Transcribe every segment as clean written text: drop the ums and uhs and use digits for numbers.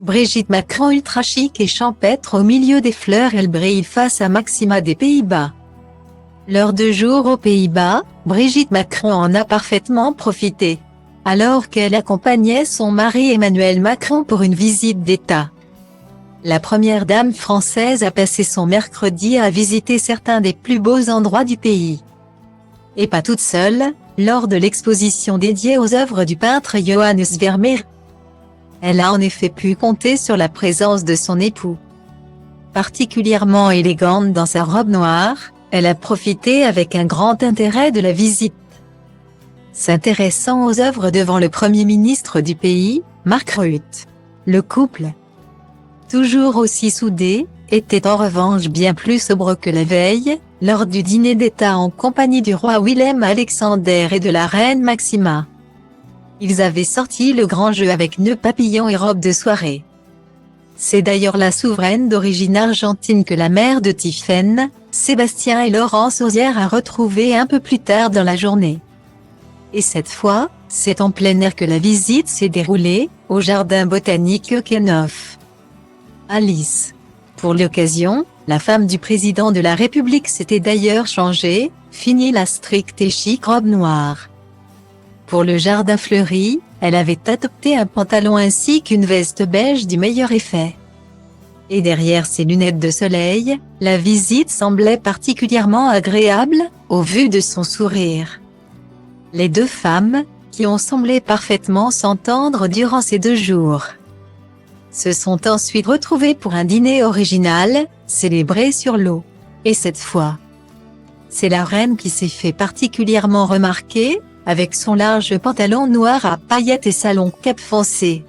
Brigitte Macron ultra chic et champêtre au milieu des fleurs, elle brille face à Maxima des Pays-Bas. Lors de jours aux Pays-Bas, Brigitte Macron en a parfaitement profité. Alors qu'elle accompagnait son mari Emmanuel Macron pour une visite d'État. La première dame française a passé son mercredi à visiter certains des plus beaux endroits du pays. Et pas toute seule, lors de l'exposition dédiée aux œuvres du peintre Johannes Vermeer. Elle a en effet pu compter sur la présence de son époux. Particulièrement élégante dans sa robe noire, elle a profité avec un grand intérêt de la visite. S'intéressant aux œuvres devant le Premier ministre du pays, Mark Rutte. Le couple, toujours aussi soudé, était en revanche bien plus sobre que la veille, lors du dîner d'État en compagnie du roi Willem-Alexander et de la reine Maxima. Ils avaient sorti le grand jeu avec nœuds papillons et robe de soirée. C'est d'ailleurs la souveraine d'origine argentine que la mère de Tiphaine, Sébastien et Laurence Osière a retrouvée un peu plus tard dans la journée. Et cette fois, c'est en plein air que la visite s'est déroulée, au jardin botanique Kemphof. Alice. Pour l'occasion, la femme du président de la République s'était d'ailleurs changée, fini la stricte et chic robe noire. Pour le jardin fleuri, elle avait adopté un pantalon ainsi qu'une veste beige du meilleur effet. Et derrière ses lunettes de soleil, la visite semblait particulièrement agréable, au vu de son sourire. Les deux femmes, qui ont semblé parfaitement s'entendre durant ces 2 jours, se sont ensuite retrouvées pour un dîner original, célébré sur l'eau. Et cette fois, c'est la reine qui s'est fait particulièrement remarquer, avec son large pantalon noir à paillettes et salon cape foncé.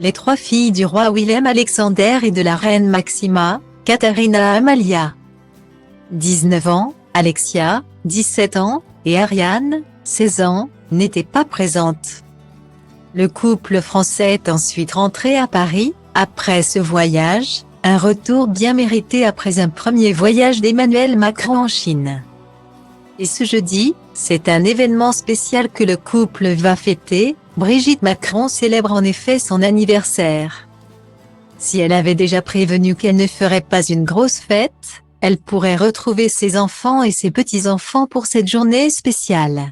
Les 3 filles du roi Willem-Alexander et de la reine Maxima, Katharina Amalia, 19 ans, Alexia, 17 ans, et Ariane, 16 ans, n'étaient pas présentes. Le couple français est ensuite rentré à Paris, après ce voyage, un retour bien mérité après un premier voyage d'Emmanuel Macron en Chine. Et ce jeudi, c'est un événement spécial que le couple va fêter. Brigitte Macron célèbre en effet son anniversaire. Si elle avait déjà prévenu qu'elle ne ferait pas une grosse fête, elle pourrait retrouver ses enfants et ses petits-enfants pour cette journée spéciale.